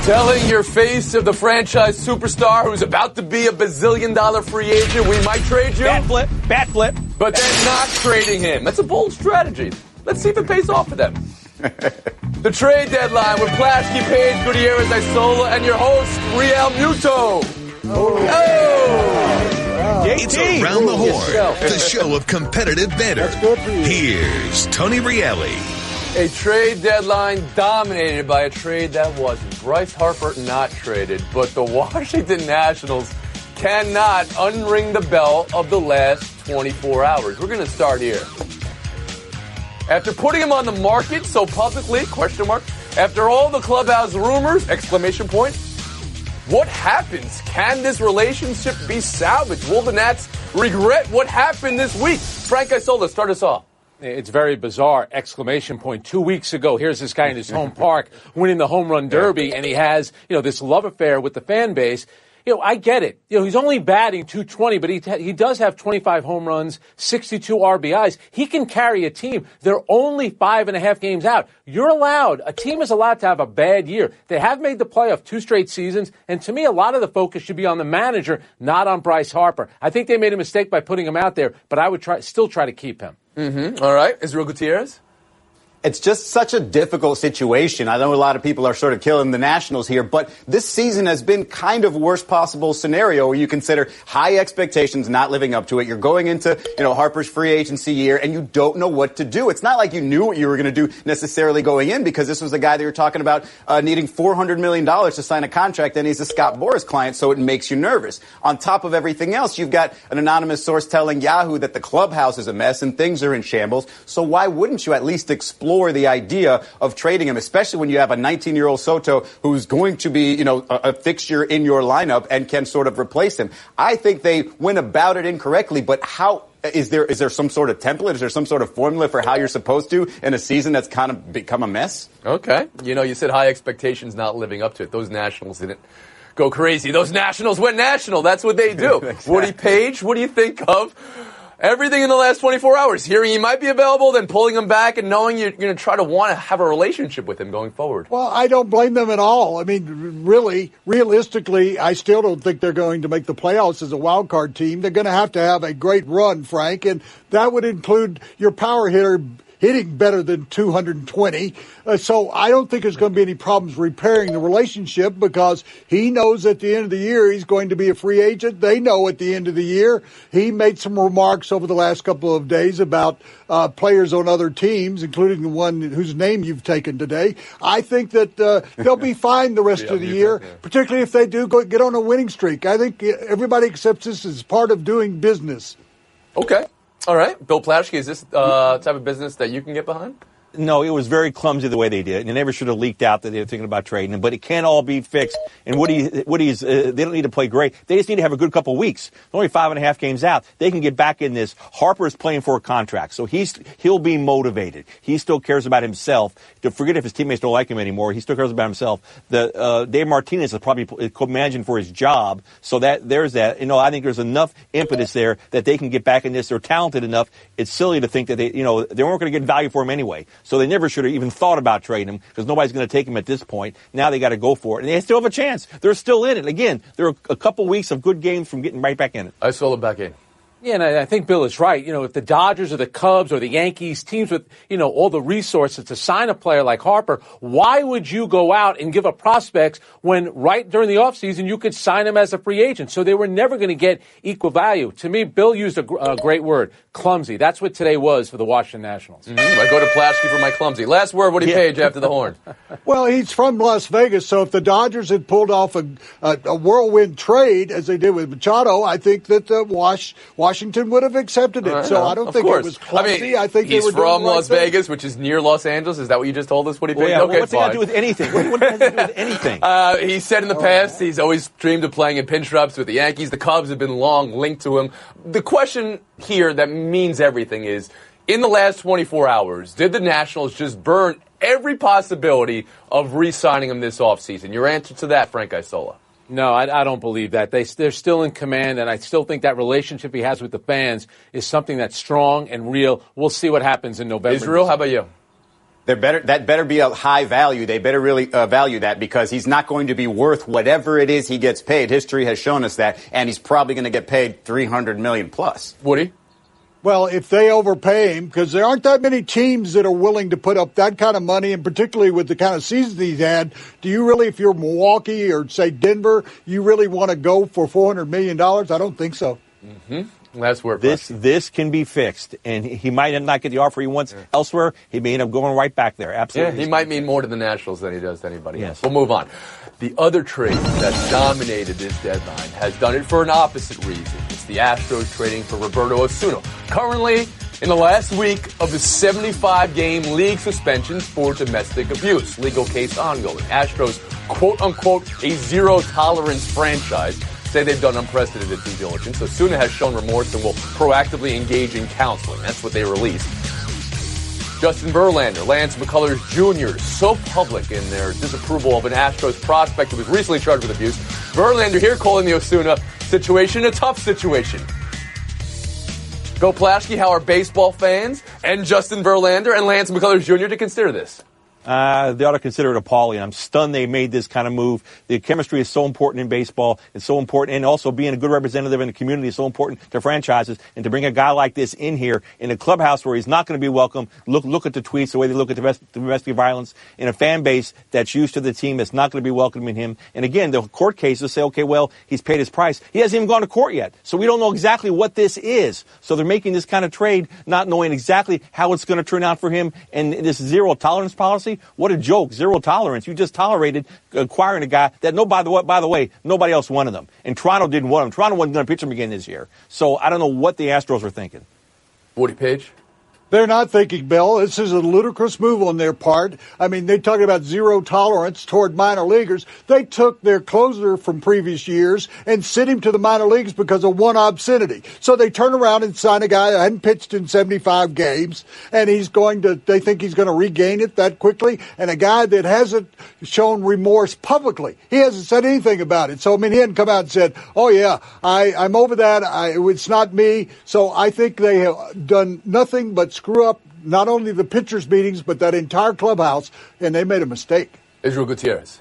Telling your face of the franchise superstar who's about to be a bazillion-dollar free agent, we might trade you. Bat flip. But then not trading him. That's a bold strategy. Let's see if it pays off for them. The trade deadline with Plaschke, Page, Gutierrez, Isola, and your host, Real Muto. It's Around the Horn, the show of competitive banter. Here's Tony Reali. A trade deadline dominated by a trade that wasn't. Bryce Harper not traded, but the Washington Nationals cannot unring the bell of the last 24 hours. We're going to start here. After putting him on the market so publicly, question mark, after all the clubhouse rumors, exclamation point, what happens? Can this relationship be salvaged? Will the Nats regret what happened this week? Frank Isola, start us off. It's very bizarre, exclamation point. 2 weeks ago, here's this guy in his home park winning the home run derby, and he has, this love affair with the fan base. I get it. He's only batting .220, but he does have 25 home runs, 62 RBIs. He can carry a team. They're only 5.5 games out. A team is allowed to have a bad year. They have made the playoff 2 straight seasons, and to me, a lot of the focus should be on the manager, not on Bryce Harper. I think they made a mistake by putting him out there, but I would still try to keep him. Mm-hmm. All right. Israel Gutierrez? It's just such a difficult situation. I know a lot of people are sort of killing the Nationals here, but this season has been kind of worst possible scenario where you consider high expectations not living up to it. You're going into, Harper's free agency year and you don't know what to do. It's not like you knew what you were going to do necessarily going in because this was a guy that you're talking about needing $400 million to sign a contract, and he's a Scott Boras client, so it makes you nervous. On top of everything else, you've got an anonymous source telling Yahoo that the clubhouse is a mess and things are in shambles. So why wouldn't you at least explore the idea of trading him, especially when you have a 19-year-old Soto who's going to be, a fixture in your lineup and can sort of replace him? I think they went about it incorrectly, but how is there some sort of template? Is there some sort of formula for how you're supposed to in a season that's kind of become a mess? Okay. You said high expectations not living up to it. Those Nationals didn't go crazy. Those Nationals went national. That's what they do. Exactly. Woody Page, what do you think of everything in the last 24 hours? Hearing he might be available, then pulling him back and knowing you're going to try to want to have a relationship with him going forward. Well, I don't blame them at all. I mean, really, realistically, I still don't think they're going to make the playoffs as a wild card team. They're going to have a great run, Frank, and that would include your power hitter hitting better than 220. So I don't think there's going to be any problems repairing the relationship because he knows at the end of the year he's going to be a free agent. They know at the end of the year. He made some remarks over the last couple of days about players on other teams, including the one whose name you've taken today. I think that they'll be fine the rest of the year, particularly if they do get on a winning streak. I think everybody accepts this as part of doing business. Okay. All right. Bill Plaschke, is this type of business that you can get behind? No, it was very clumsy the way they did, and it never should have leaked out that they were thinking about trading him. But it can't all be fixed. And Woody's they don't need to play great. They just need to have a good couple of weeks. They're only 5.5 games out. They can get back in this. Harper's playing for a contract, so he'll be motivated. He still cares about himself. To forget if his teammates don't like him anymore, he still cares about himself. Dave Martinez is probably managing for his job, so there's that. I think there's enough impetus there that they can get back in this. They're talented enough. It's silly to think that they weren't going to get value for him anyway. So they never should have even thought about trading him because nobody's going to take him at this point. Now they got to go for it. And they still have a chance. They're still in it. Again, they're a couple weeks of good games from getting right back in it. I saw it back in. Yeah, and I think Bill is right. If the Dodgers or the Cubs or the Yankees, teams with, all the resources to sign a player like Harper, why would you go out and give up prospects when right during the offseason you could sign him as a free agent? So they were never going to get equal value. To me, Bill used a great word, clumsy. That's what today was for the Washington Nationals. Mm-hmm. I go to Plaschke for my clumsy. Last word, Woody Page after the horn. Well, he's from Las Vegas, so if the Dodgers had pulled off a whirlwind trade, as they did with Machado, I think that Washington would have accepted it. So I don't think it was clumsy. I think he's they were from Las Vegas, which is near Los Angeles. Is that what you just told us, Woody Page? Well, yeah. Okay, what's it got to do with anything? What has it to do with anything? He said in the past he's always dreamed of playing in pinstripes with the Yankees. The Cubs have been long linked to him. The question here that means everything is, in the last 24 hours, did the Nationals just burn every possibility of re-signing him this offseason? Your answer to that, Frank Isola? No, I don't believe that. They're still in command, and I still think that relationship he has with the fans is something that's strong and real. We'll see what happens in November. Israel, how about you? That better be a high value. They better really value that, because he's not going to be worth whatever it is he gets paid. History has shown us that, and he's probably going to get paid $300 million plus. Woody? Well, if they overpay him, because there aren't that many teams that are willing to put up that kind of money, and particularly with the kind of season he's had, do you really, if you're Milwaukee or, say, Denver, you really want to go for $400 million? I don't think so. Mm-hmm. That's where this can be fixed, and he might not get the offer he wants elsewhere. He may end up going right back there. Absolutely. Yeah, he might mean more to the Nationals than he does to anybody else. We'll move on. The other trade that dominated this deadline has done it for an opposite reason. It's the Astros trading for Roberto Osuna. Currently, in the last week of his 75-game league suspensions for domestic abuse. Legal case ongoing. Astros, quote-unquote, a zero-tolerance franchise, say they've done unprecedented due diligence. Osuna has shown remorse and will proactively engage in counseling. That's what they released. Justin Verlander, Lance McCullers Jr., so public in their disapproval of an Astros prospect who was recently charged with abuse. Verlander here calling the Osuna situation a tough situation. Go Plaschke, how are baseball fans and Justin Verlander and Lance McCullers Jr. to consider this? They ought to consider it appalling. I'm stunned they made this kind of move. The chemistry is so important in baseball. It's so important. And also being a good representative in the community is so important to franchises. And to bring a guy like this in here in a clubhouse where he's not going to be welcome. Look at the tweets, the way they look at domestic violence in a fan base that's used to the team that's not going to be welcoming him. And again, the court cases say, okay, well, he's paid his price. He hasn't even gone to court yet. So we don't know exactly what this is. So they're making this kind of trade, not knowing exactly how it's going to turn out for him. And this zero tolerance policy, what a joke. Zero tolerance. You just tolerated acquiring a guy that, by the way, nobody else wanted him. And Toronto didn't want him. Toronto wasn't going to pitch him again this year. So I don't know what the Astros were thinking. Woody Page? They're not thinking, Bill. This is a ludicrous move on their part. I mean, they're talking about zero tolerance toward minor leaguers. They took their closer from previous years and sent him to the minor leagues because of one obscenity. So they turn around and sign a guy that hadn't pitched in 75 games, and they think he's going to regain it that quickly, and a guy that hasn't shown remorse publicly. He hasn't said anything about it. So, I mean, he hadn't come out and said, oh, yeah, I'm over that. It's not me. So I think they have done nothing but screw up not only the pitchers' meetings, but that entire clubhouse, and they made a mistake. Israel Gutierrez.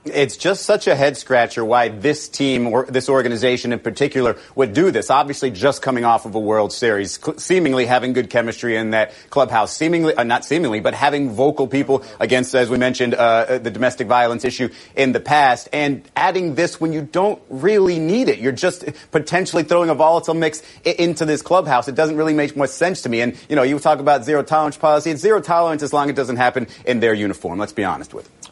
It's just such a head-scratcher why this team, or this organization in particular, would do this. Obviously, just coming off of a World Series, seemingly having good chemistry in that clubhouse, but having vocal people against, as we mentioned, the domestic violence issue in the past, and adding this when you don't really need it. You're just potentially throwing a volatile mix into this clubhouse. It doesn't really make much sense to me. And, you talk about zero-tolerance policy. It's zero tolerance as long as it doesn't happen in their uniform. Let's be honest with it.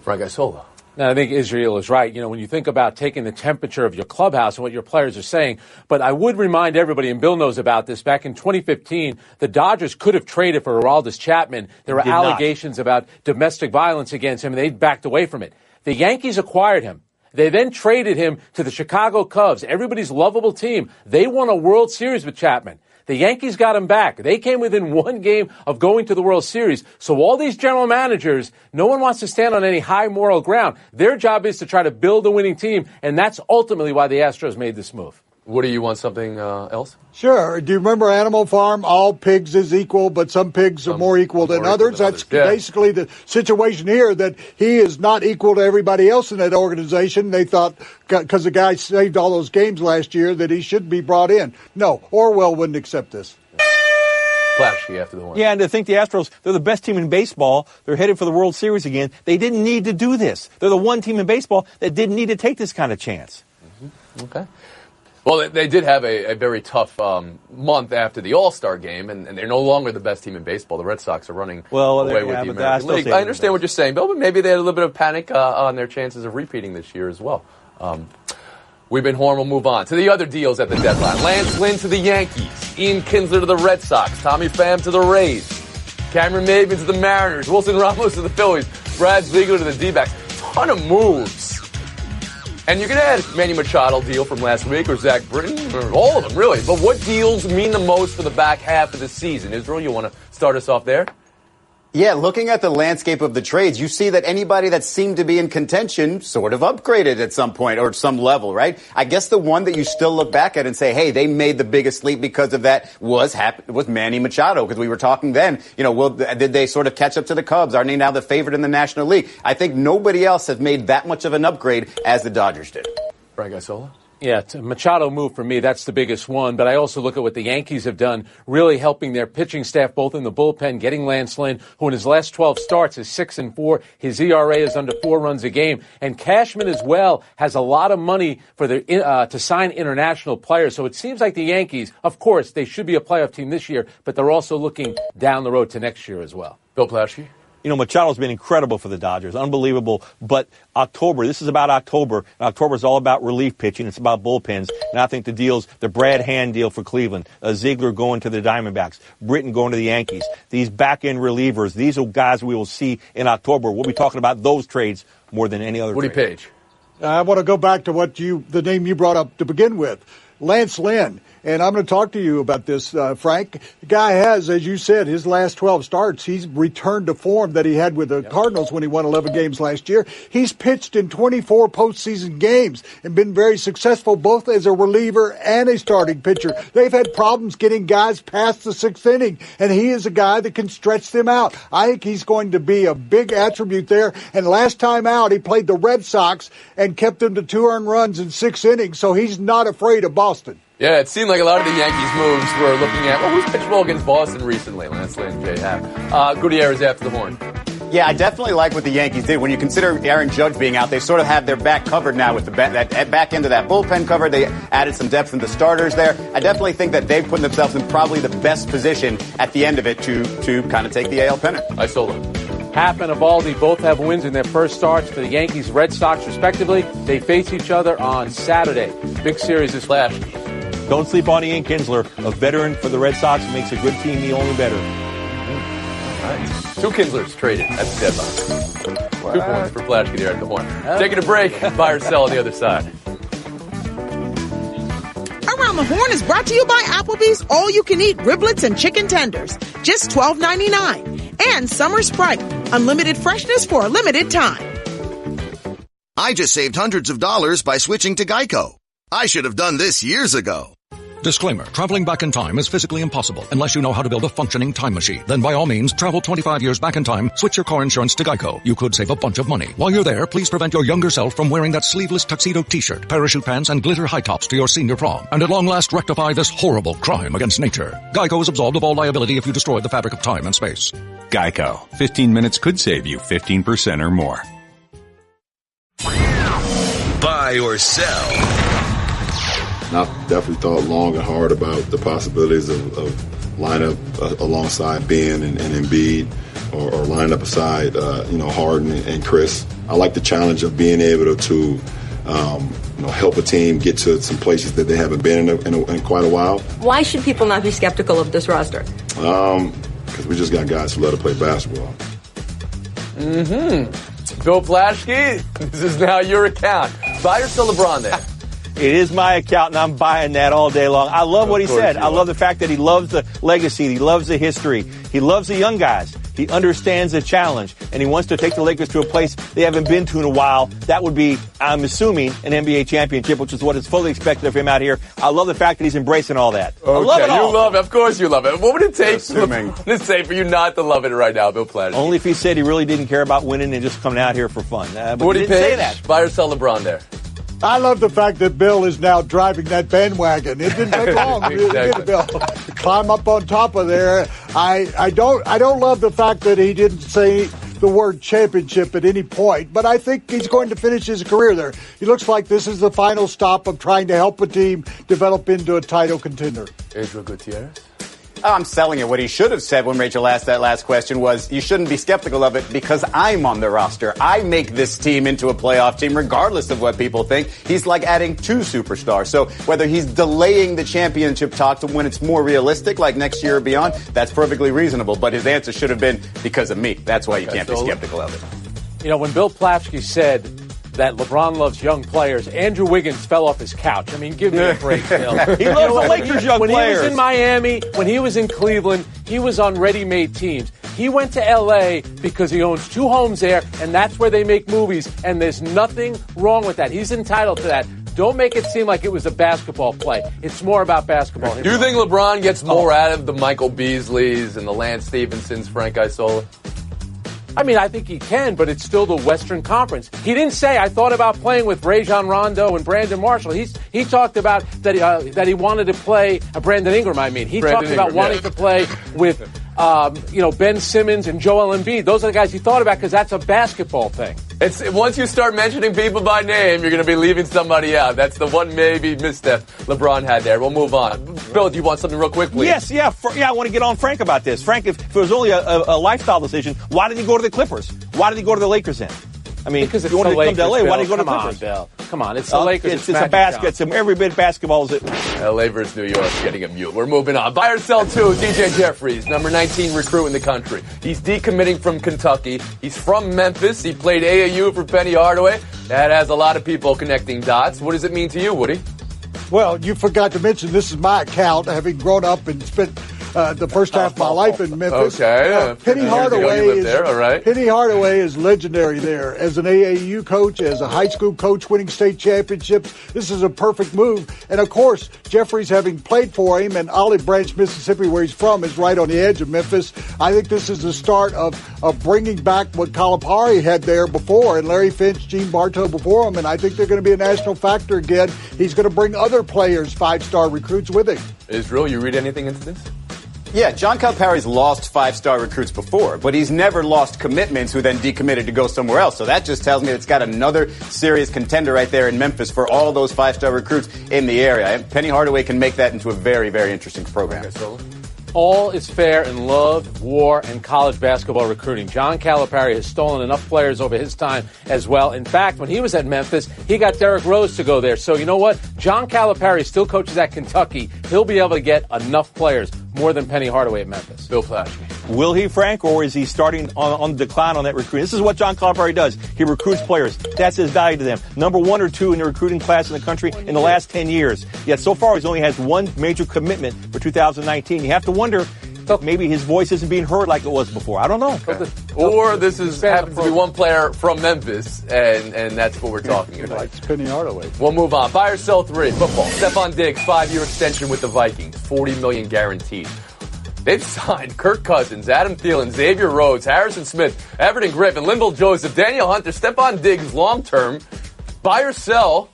Frank Isola. Now, I think Israel is right. When you think about taking the temperature of your clubhouse and what your players are saying, but I would remind everybody, and Bill knows about this, back in 2015, the Dodgers could have traded for Aroldis Chapman. There were allegations about domestic violence against him, and they backed away from it. The Yankees acquired him. They then traded him to the Chicago Cubs, everybody's lovable team. They won a World Series with Chapman. The Yankees got him back. They came within one game of going to the World Series. So all these general managers, no one wants to stand on any high moral ground. Their job is to try to build a winning team, and that's ultimately why the Astros made this move. Woody, you want something else? Sure. Do you remember Animal Farm? All pigs is equal, but some pigs are more equal than others. That's basically the situation here, that he is not equal to everybody else in that organization. They thought, because the guy saved all those games last year, that he should be brought in. No, Orwell wouldn't accept this. Plaschke after the one. Yeah, and to think the Astros, they're the best team in baseball. They're headed for the World Series again. They didn't need to do this. They're the one team in baseball that didn't need to take this kind of chance. Mm-hmm. Okay. Well, they did have a very tough month after the All-Star game, and they're no longer the best team in baseball. The Red Sox are running away with the American League. I understand what you're saying, Bill, but maybe they had a little bit of panic on their chances of repeating this year as well. We've been Horn. We'll move on to the other deals at the deadline. Lance Lynn to the Yankees, Ian Kinsler to the Red Sox, Tommy Pham to the Rays, Cameron Maybin to the Mariners, Wilson Ramos to the Phillies, Brad Ziegler to the D-backs. Ton of moves. And you can add Manny Machado deal from last week, or Zach Britton, or all of them, really. But what deals mean the most for the back half of the season? Israel, you want to start us off there? Yeah, looking at the landscape of the trades, you see that anybody that seemed to be in contention sort of upgraded at some point or some level, right? I guess the one that you still look back at and say, hey, they made the biggest leap because of that was Manny Machado, because we were talking then, did they sort of catch up to the Cubs? Are they now the favorite in the National League? I think nobody else has made that much of an upgrade as the Dodgers did. Frank Isola? Yeah, it's a Machado move for me. That's the biggest one. But I also look at what the Yankees have done, really helping their pitching staff, both in the bullpen, getting Lance Lynn, who in his last 12 starts is 6-4. His ERA is under 4 runs a game. And Cashman as well has a lot of money for to sign international players. So it seems like the Yankees, of course, they should be a playoff team this year, but they're also looking down the road to next year as well. Bill Plaschke? Machado's been incredible for the Dodgers, unbelievable. But October, this is about October. And October is all about relief pitching. It's about bullpens. And I think the Brad Hand deal for Cleveland, Ziegler going to the Diamondbacks, Britton going to the Yankees, these back-end relievers, these are guys we will see in October. We'll be talking about those trades more than any other Woody trade. Page. I want to go back to the name you brought up to begin with, Lance Lynn. And I'm going to talk to you about this, Frank. The guy has, as you said, his last 12 starts, he's returned to form that he had with the Cardinals when he won 11 games last year. He's pitched in 24 postseason games and been very successful both as a reliever and a starting pitcher. They've had problems getting guys past the 6th inning, and he is a guy that can stretch them out. I think he's going to be a big attribute there. And last time out, he played the Red Sox and kept them to 2 earned runs in 6 innings, so he's not afraid of Boston. Yeah, it seemed like a lot of the Yankees moves were looking at, who's pitched well against Boston recently? Lance Lynn, Jay Happ. Gutierrez after the horn. Yeah, I definitely like what the Yankees did. When you consider Aaron Judge being out, they sort of have their back covered now with that back end of that bullpen cover. They added some depth in the starters there. I definitely think that they've put themselves in probably the best position at the end of it to kind of take the AL pennant. Isola. Happ and Eovaldi both have wins in their first starts for the Yankees, Red Sox, respectively. They face each other on Saturday. Big series this last. Don't sleep on Ian Kinsler, a veteran for the Red Sox, makes a good team the only better. Nice. 2 Kinslers traded at the deadline. Wow. 2 points for Plaschke there at the horn. Taking a break, buy or sell on the other side. Around the Horn is brought to you by Applebee's all-you-can-eat riblets and chicken tenders, just $12.99. And Summer Sprite, unlimited freshness for a limited time. I just saved hundreds of dollars by switching to Geico. I should have done this years ago. Disclaimer. Traveling back in time is physically impossible unless you know how to build a functioning time machine. Then by all means, travel 25 years back in time, switch your car insurance to Geico. You could save a bunch of money. While you're there, please prevent your younger self from wearing that sleeveless tuxedo t-shirt, parachute pants, and glitter high tops to your senior prom. And at long last, rectify this horrible crime against nature. Geico is absolved of all liability if you destroy the fabric of time and space. Geico. 15 minutes could save you 15% or more. Buy or sell. I've definitely thought long and hard about the possibilities of line up alongside Ben and Embiid or line up aside, Harden and Chris. I like the challenge of being able to help a team get to some places that they haven't been in quite a while. Why should people not be skeptical of this roster? Because we just got guys who love to play basketball. Bill Plaschke, this is now your account. Buy or sell LeBron there? It is my account, and I'm buying that all day long. I love what he said. I love the fact that he loves the legacy. He loves the history. He loves the young guys. He understands the challenge, and he wants to take the Lakers to a place they haven't been to in a while. That would be, I'm assuming, an NBA championship, which is what is fully expected of him out here. I love the fact that he's embracing all that. Okay, I love it all. You love it. Of course you love it. What would it take for you not to love it right now, Bill Plaschke? Only if he said he really didn't care about winning and just coming out here for fun. But Woody he didn't say Page, that. buy or sell LeBron there? I love the fact that Bill is now driving that bandwagon. It didn't take long to get Bill to climb up on top of there. I don't love the fact that he didn't say the word championship at any point, but I think he's going to finish his career there. He looks like this is the final stop of trying to help a team develop into a title contender. Adriel Gutierrez? I'm selling it. What he should have said when Rachel asked that last question was, you shouldn't be skeptical of it because I'm on the roster. I make this team into a playoff team regardless of what people think. He's like adding 2 superstars. So whether he's delaying the championship talk to when it's more realistic, like next year or beyond, that's perfectly reasonable. But his answer should have been because of me. That's why you can't be skeptical of it. When Bill Plaschke said that LeBron loves young players, Andrew Wiggins fell off his couch. I mean, give me a break, Bill. He loves the Lakers young when players. When he was in Miami, when he was in Cleveland, he was on ready-made teams. He went to L.A. because he owns 2 homes there, and that's where they make movies, and there's nothing wrong with that. He's entitled to that. Don't make it seem like it was a basketball play. It's more about basketball. Do you think LeBron gets more out of the Michael Beasleys and the Lance Stephensons, Frank Isola? I mean, I think he can, but it's still the Western Conference. He didn't say, I thought about playing with Rajon Rondo and Brandon Marshall. He talked about that he wanted to play, Brandon Ingram, I mean. He talked about wanting to play with, Ben Simmons and Joel Embiid. Those are the guys he thought about because that's a basketball thing. Once you start mentioning people by name, you're going to be leaving somebody out. That's the one maybe misstep LeBron had there. We'll move on. Bill, do you want something real quick, please? Yes, I want to get on Frank about this. Frank, if it was only a lifestyle decision, why did he go to the Clippers? Why did he go to the Lakers then? I mean, because if you wanted to come to L.A., why did he go to the Clippers? Bill. Come on, it's the Lakers. It's a basket. It's every bit of basketball. L.A. versus New York, getting a mute. We're moving on. Buy or sell 2, DJ Jeffries, number 19 recruit in the country. He's decommitting from Kentucky. He's from Memphis. He played AAU for Penny Hardaway. That has a lot of people connecting dots. What does it mean to you, Woody? Well, you forgot to mention this is my account, having grown up and spent the first half of my life in Memphis. Okay. Penny Hardaway is legendary there. As an AAU coach, as a high school coach winning state championships, this is a perfect move. And, of course, Jeffries, having played for him, and Olive Branch, Mississippi, where he's from, is right on the edge of Memphis. I think this is the start of bringing back what Calipari had there before, and Larry Finch, Gene Bartow before him, and I think they're going to be a national factor again. He's going to bring other players, 5-star recruits with him. Israel, you read anything into this? Yeah, John Calipari's lost 5-star recruits before, but he's never lost commitments who then decommitted to go somewhere else. So that just tells me it's got another serious contender right there in Memphis for all those 5-star recruits in the area. And Penny Hardaway can make that into a very, very interesting program. All is fair in love, war, and college basketball recruiting. John Calipari has stolen enough players over his time as well. In fact, when he was at Memphis, he got Derrick Rose to go there. So you know what? John Calipari still coaches at Kentucky. He'll be able to get enough players, more than Penny Hardaway at Memphis. Bill Plaschke. Will he, Frank, or is he starting on the decline on that recruiting? This is what John Calipari does. He recruits players. That's his value to them. Number 1 or 2 in the recruiting class in the country in the last 10 years. Yet so far he's only has one major commitment for 2019. You have to wonder maybe his voice isn't being heard like it was before. I don't know. Okay. Or this happens to be one player from Memphis, and that's what we're talking about. It's Penny Hardaway. We'll move on. Buy or sell 3. Football. Stephon Diggs, 5-year extension with the Vikings. $40 million guaranteed. They've signed Kirk Cousins, Adam Thielen, Xavier Rhodes, Harrison Smith, Everton Griffin, Linval Joseph, Daniel Hunter, Stephon Diggs long-term. Buy or sell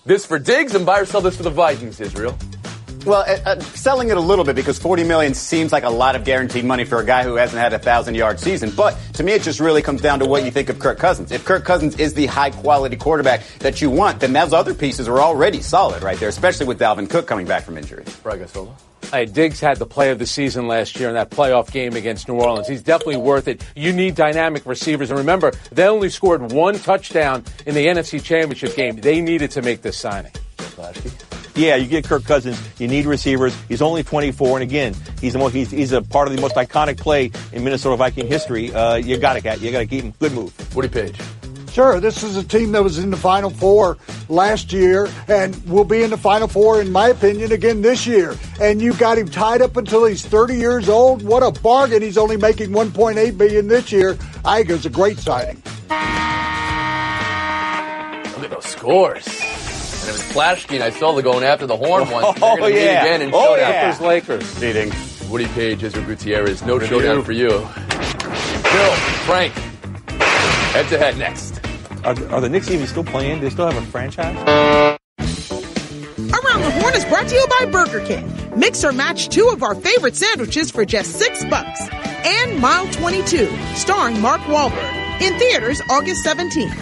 this for Diggs and buy or sell this for the Vikings, Israel? Well, selling it a little bit because $40 million seems like a lot of guaranteed money for a guy who hasn't had a 1,000-yard season. But to me, it just really comes down to what you think of Kirk Cousins. If Kirk Cousins is the high-quality quarterback that you want, then those other pieces are already solid right there, especially with Dalvin Cook coming back from injury. Hey, Diggs had the play of the season last year in that playoff game against New Orleans. He's definitely worth it. You need dynamic receivers. And remember, they only scored 1 touchdown in the NFC Championship game. They needed to make this signing. Yeah, you get Kirk Cousins. You need receivers. He's only 24, and again, he's a part of the most iconic play in Minnesota Viking history. You got to keep him. Good move. Woody Page. Sure, this is a team that was in the Final Four last year and will be in the Final Four, in my opinion, again this year. And you got him tied up until he's 30 years old. What a bargain. He's only making $1.8 billion this year. I think it's a great signing. Look at those scores. And it was Plaschke and Isola going after the horn once. Oh, yeah. Again in showdown. Lakers. Leading. Woody Page, Ezra Gutierrez. No showdown for you. Bill, Frank. Head-to-head next. Are the Knicks even still playing? Do they still have a franchise? Around the Horn is brought to you by Burger King. Mix or match 2 of our favorite sandwiches for just $6. And Mile 22, starring Mark Wahlberg. In theaters August 17th.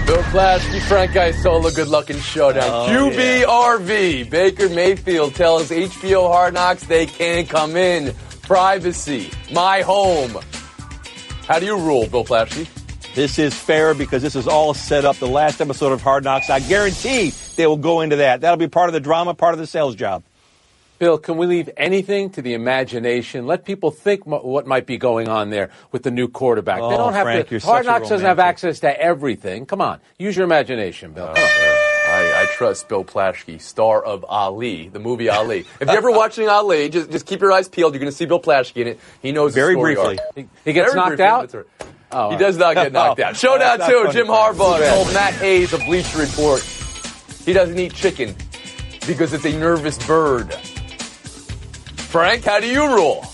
Bill Plaschke, Frank Isola, good luck in showdown. QBRV. Yeah. Baker Mayfield tells HBO Hard Knocks they can't come in. Privacy. My home. How do you rule, Bill Plaschke? This is fair because this is all set up. The last episode of Hard Knocks, I guarantee they will go into that. That'll be part of the drama, part of the sales job. Bill, can we leave anything to the imagination? Let people think what might be going on there with the new quarterback. They don't have Frank, to. Hard Knocks doesn't have access to everything. Come on, use your imagination, Bill. Come on. I trust Bill Plaschke, star of Ali, the movie Ali. If you're ever watching Ali, just keep your eyes peeled. You're going to see Bill Plaschke in it. He knows very the story briefly. He gets very knocked briefly, out? Oh, he does not get knocked out. Showdown 2, Jim Harbaugh told Matt Hayes of Bleacher Report he doesn't eat chicken because it's a nervous bird. Frank, how do you rule?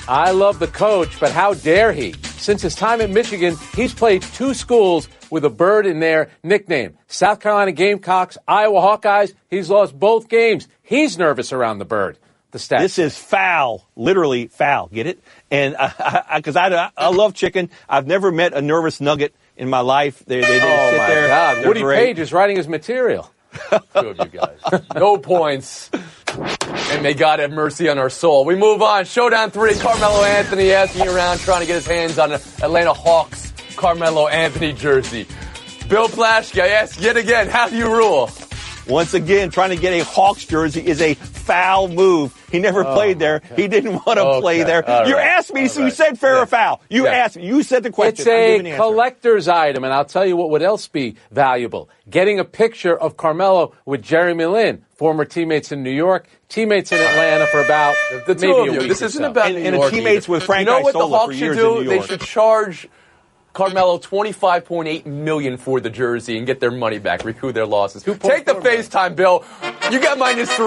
I love the coach, but how dare he? Since his time at Michigan, he's played 2 schools with a bird in their nickname. South Carolina Gamecocks, Iowa Hawkeyes. He's lost both games. He's nervous around the bird. The stats. This is foul, literally foul. Get it? And because I love chicken, I've never met a nervous nugget in my life. They sit there. God, Woody Page is writing his material. Two of you guys. No points. And may God have mercy on our soul. We move on. Showdown 3, Carmelo Anthony asking around trying to get his hands on an Atlanta Hawks Carmelo Anthony jersey. Bill Plaschke, I ask yet again, how do you rule? Once again, trying to get a Hawks jersey is a foul move. He never played there. Okay. He didn't want to play there. You asked me, so you said fair or foul. You asked me. You said the question. It's a collector's item, and I'll tell you what would else be valuable. Getting a picture of Carmelo with Jeremy Lin, former teammates in New York, teammates in Atlanta for about maybe a week. This isn't about New York. And teammates with Frank Isola. You know what the Isola Hawks should do? They should charge Carmelo $25.8 million for the jersey and get their money back, recoup their losses. Take the FaceTime, Bill. You got -3. This is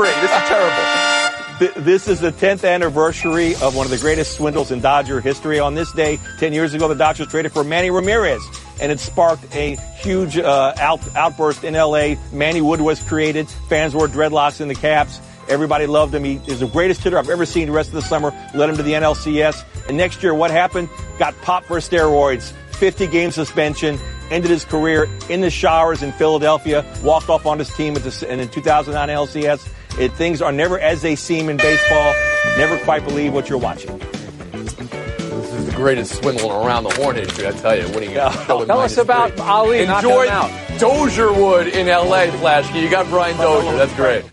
terrible. This is the 10th anniversary of one of the greatest swindles in Dodger history. On this day, 10 years ago, the Dodgers traded for Manny Ramirez, and it sparked a huge outburst in L.A. Manny Wood was created. Fans wore dreadlocks in the caps. Everybody loved him. He is the greatest hitter I've ever seen the rest of the summer. Led him to the NLCS. And next year, what happened? Got popped for steroids. 50-game suspension, ended his career in the showers in Philadelphia, walked off on his team in the 2009 LCS. Things are never as they seem in baseball. Never quite believe what you're watching. This is the greatest swindle around the horn history, I tell you. Winning Tell us about Ali. Enjoy Dozierwood in L.A., Plaschke. You got Brian Dozier. That's great.